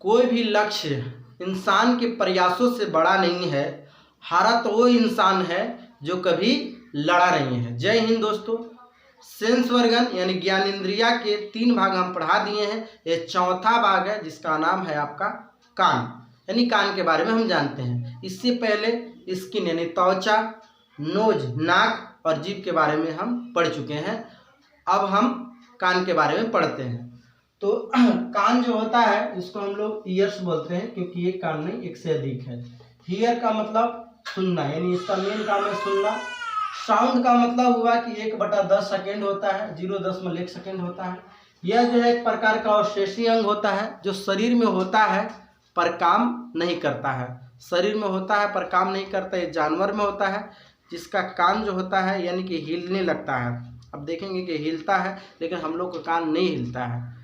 कोई भी लक्ष्य इंसान के प्रयासों से बड़ा नहीं है। हारा तो वो इंसान है जो कभी लड़ा नहीं है। जय हिंद दोस्तों। सेंस वर्गन यानी ज्ञानेंद्रिया के 3 भाग हम पढ़ा दिए हैं। ये चौथा भाग है जिसका नाम है आपका कान, यानी कान के बारे में हम जानते हैं। इससे पहले स्किन यानी त्वचा, नोज नाक और जीभ के बारे में हम पढ़ चुके हैं। अब हम कान के बारे में पढ़ते हैं। तो कान जो होता है इसको हम लोग ईयर्स बोलते हैं, क्योंकि एक कान नहीं एक से अधिक है। हियर का मतलब सुनना, यानी इसका मेन काम है सुनना। साउंड का मतलब हुआ कि 1/10 सेकेंड होता है, 0.1 सेकेंड होता है। यह जो है एक प्रकार का अवशेषी अंग होता है जो शरीर में होता है पर काम नहीं करता है। शरीर में होता है पर काम नहीं करता। ये जानवर में होता है जिसका कान जो होता है यानी कि हिलने लगता है। अब देखेंगे कि हिलता है, लेकिन हम लोग का कान नहीं हिलता है।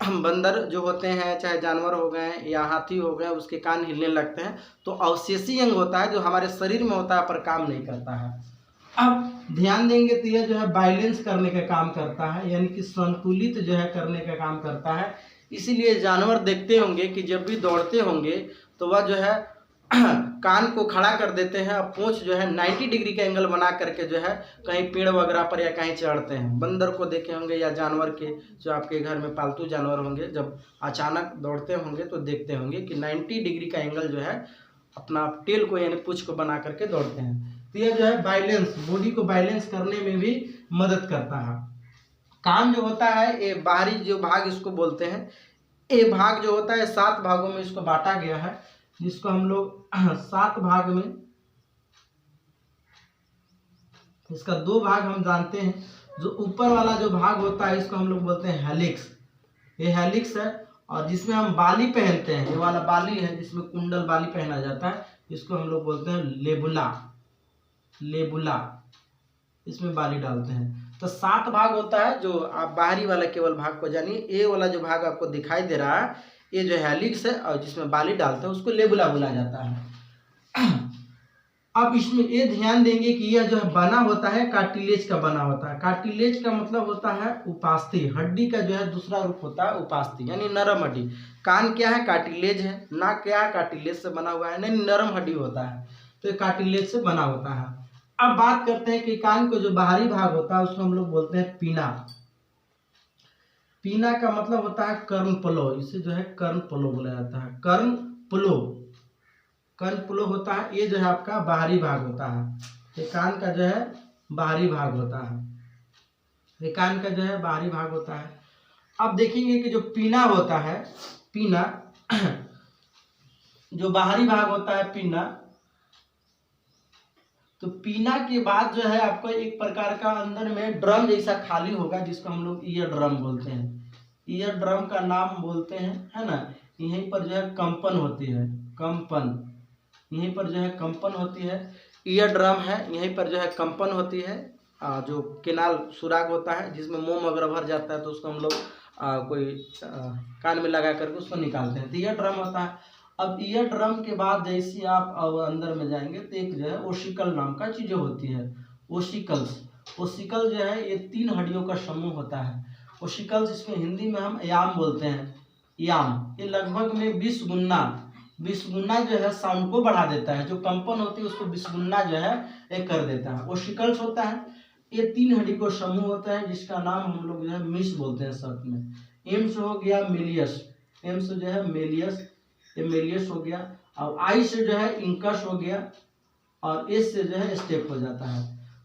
बंदर जो होते हैं, चाहे जानवर हो गए या हाथी हो गए, उसके कान हिलने लगते हैं। तो अवशेषी अंग होता है जो हमारे शरीर में होता है पर काम नहीं करता है। अब ध्यान देंगे तो यह जो है बैलेंस करने का काम करता है, यानी कि संतुलित जो है करने का काम करता है। इसीलिए जानवर देखते होंगे कि जब भी दौड़ते होंगे तो वह जो है कान को खड़ा कर देते हैं और पूंछ जो है 90 डिग्री का एंगल बना करके जो है कहीं पेड़ वगैरह पर या कहीं चढ़ते हैं। बंदर को देखे होंगे या जानवर के जो आपके घर में पालतू जानवर होंगे, जब अचानक दौड़ते होंगे तो देखते होंगे कि 90 डिग्री का एंगल जो है अपना टेल को यानी पूंछ को बना करके दौड़ते हैं। तो यह जो है बैलेंस, बॉडी को बैलेंस करने में भी मदद करता है। कान जो होता है ये बाहरी जो भाग इसको बोलते हैं। ये भाग जो होता है 7 भागों में इसको बांटा गया है, जिसको हम लोग 7 भाग में, इसका 2 भाग हम जानते हैं। जो ऊपर वाला जो भाग होता है इसको हम लोग बोलते हैं हेलिक्स। ये हेलिक्स है। और जिसमें हम बाली पहनते हैं, ये वाला बाली है जिसमें कुंडल बाली पहना जाता है, इसको हम लोग बोलते हैं लेबुला। लेबुला, इसमें बाली डालते हैं। तो 7 भाग होता है। जो आप बाहरी वाला केवल भाग को जानिए, ये वाला जो भाग आपको दिखाई दे रहा है ये जो हेलिक्स है और जिसमें बाली डालते हैं उसको लेबुला बोला जाता है। अब इसमें ये ध्यान देंगे कि यह जो है बना होता है कार्टिलेज का बना होता है। कार्टिलेज का मतलब होता है उपास्थि, हड्डी का जो है दूसरा रूप होता है उपास्थि, यानी नरम हड्डी। कान क्या है? कार्टिलेज है। नाक क्या है? कार्टिलेज से बना हुआ है, यानी नरम हड्डी होता है। तो ये कार्टिलेज से बना होता है। अब बात करते हैं कि कान को जो बाहरी भाग होता है उसको हम लोग बोलते हैं पीना। पीना का मतलब होता है कर्णप्लो, इसे जो है कर्णप्लो बोला जाता है। कर्णप्लो, कर्णप्लो होता है। ये जो है आपका बाहरी भाग होता है। ये कान का जो है बाहरी भाग होता है। ये कान का जो है बाहरी भाग होता है। अब देखेंगे कि जो पीना होता है, पीना जो बाहरी भाग होता है पीना, तो पीना के बाद जो है आपको एक प्रकार का अंदर में ड्रम जैसा खाली होगा जिसको हम लोग ईयर ड्रम बोलते हैं। ईयर ड्रम का नाम बोलते हैं, है ना। यहीं पर जो है कंपन होती है, कंपन, यहीं पर जो है कंपन होती है। ईयर ड्रम है, यहीं पर जो है कंपन होती है। जो केनाल सुराग होता है जिसमें मोम अगर भर जाता है तो उसको हम लोग कोई कान में लगा करके उसको निकालते हैं, तो ईयर ड्रम होता है। अब ईयर ड्रम के बाद जैसे आप अब अंदर में जाएंगे तो एक जो है ओशिकल नाम का चीज़ें होती है। ओशिकल्स, ओशिकल जो है ये 3 हड्डियों का समूह होता है। ओशिकल्स, इसको हिंदी में हम याम बोलते हैं, याम। ये लगभग में 20 गुना जो है साउंड को बढ़ा देता है। जो कंपन होती है उसको 20 गुना जो है ये कर देता है। ओशिकल्स होता है। ये 3 हड्डी को समूह होता है जिसका नाम हम लोग जो है मिस बोलते हैं शब्द में। एम्स हो गया मेलियस, एम्स जो है मेलियस, ये मेलियस हो गया। और आई से जो है इंकस हो गया और एस से जो है स्टेप हो जाता है।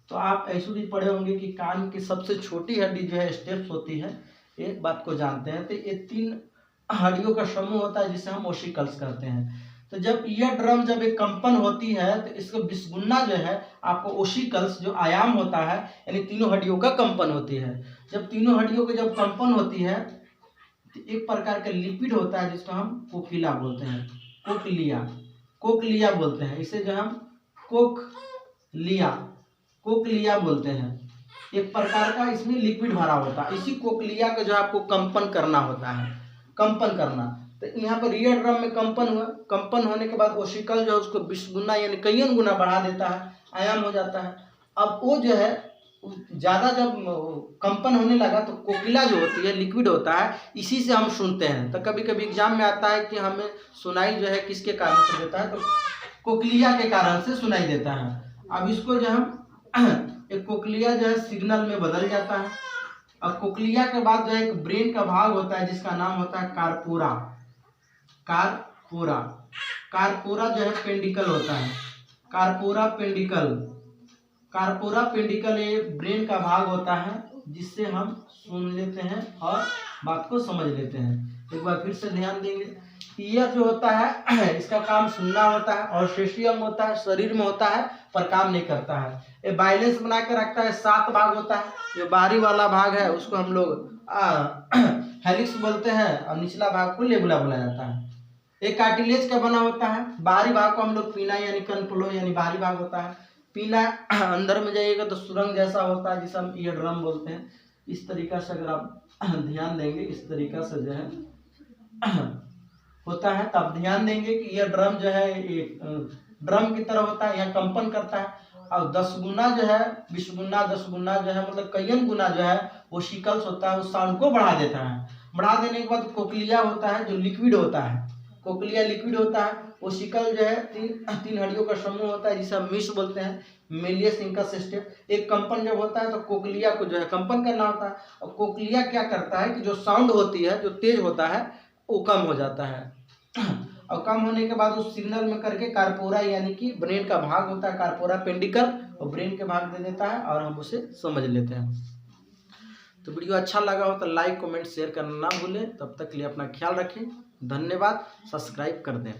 तो आप ऐसे भी पढ़े होंगे कि कान की सबसे छोटी हड्डी जो है स्टेप्स होती है, एक बात को जानते हैं। तो ये 3 हड्डियों का समूह होता है जिसे हम ओशिकल्स कहते हैं। तो जब ईयर ड्रम जब एक कंपन होती है तो इसको 20 गुना जो है आपको ओशिकल्स जो आयाम होता है, यानी तीनों हड्डियों का कंपन होती है। जब तीनों हड्डियों की जब कंपन होती है तो एक प्रकार का लिपिड होता है जिसको हम कोकिला बोलते हैं, कोकलिया, कोकलिया बोलते हैं। इसे जो हम कोकलिया, कोकलिया बोलते हैं। एक प्रकार का इसमें लिक्विड भरा होता है। इसी कोकलिया का जो आपको कंपन करना होता है, कंपन करना। तो यहाँ पर ईयर ड्रम में कंपन हुआ, कंपन होने के बाद ओशिकल जो है उसको 20 गुना यानी कईयों गुना बढ़ा देता है, आयाम हो जाता है। अब वो जो है ज़्यादा जब कंपन होने लगा तो कोकिला जो होती है लिक्विड होता है, इसी से हम सुनते हैं। तो कभी कभी एग्जाम में आता है कि हमें सुनाई जो है किसके कारण से देता है, तो कोक्लिया के कारण से सुनाई देता है। अब इसको जो हम एक कोक्लिया जो है सिग्नल में बदल जाता है। अब कोक्लिया के बाद जो है एक ब्रेन का भाग होता है जिसका नाम होता है कार्पोरा। कार्पोरा कार्पोरा जो है पेंडिकल होता है, कार्पोरा पेंडिकल। कार्पोरा पेंडिकल ये ब्रेन का भाग होता है जिससे हम सुन लेते हैं और बात को समझ लेते हैं। एक बार फिर से ध्यान देंगे, ईयर जो होता है इसका काम सुनना होता है और शेषीय अंग होता है, शरीर में होता है पर काम नहीं करता है। ये बैलेंस बना के रखता है, 7 भाग होता है। जो बाहरी वाला भाग है उसको हम लोग हेलिक्स बोलते हैं और निचला भाग को लेबुला बोला जाता है। एक कार्टिलेज का बना होता है, बाहरी भाग को हम लोग पीना यानी कनफ्लो यानी बाहरी भाग होता है। पीना अंदर में जाइएगा तो सुरंग जैसा होता है जिसे हम ईयर ड्रम बोलते हैं। इस तरीका से अगर आप ध्यान देंगे, इस तरीका से जो है होता है, तो आप ध्यान देंगे कि ईयर ड्रम जो है एक ड्रम की तरह होता है, यहाँ कंपन करता है। और 10 गुना जो है, 20 गुना, 10 गुना जो है मतलब कईयन गुना जो है वो शिकल्स होता है, उस साउंड को बढ़ा देता है। बढ़ा देने के बाद कोक्लिया होता है जो लिक्विड होता है, कोक्लिया लिक्विड होता है। वो शिकल जो है तीन हड्डियों का समूह होता है जिसे हम मिस बोलते हैं, मेलियस इंकस सिस्टम। एक कंपन जब होता है तो कोक्लिया को जो है कंपन करना होता है। और कोक्लिया क्या करता है कि जो साउंड होती है जो तेज होता है वो कम हो जाता है। और कम होने के बाद उस सिग्नल में करके कार्पोरा यानी कि ब्रेन का भाग होता है, कार्पोरा पेंडिकल, और ब्रेन के भाग दे देता है और हम उसे समझ लेते हैं। तो वीडियो अच्छा लगा हो तो लाइक कमेंट शेयर करना ना भूलें। तब तक के लिए अपना ख्याल रखें। धन्यवाद। सब्सक्राइब कर दें।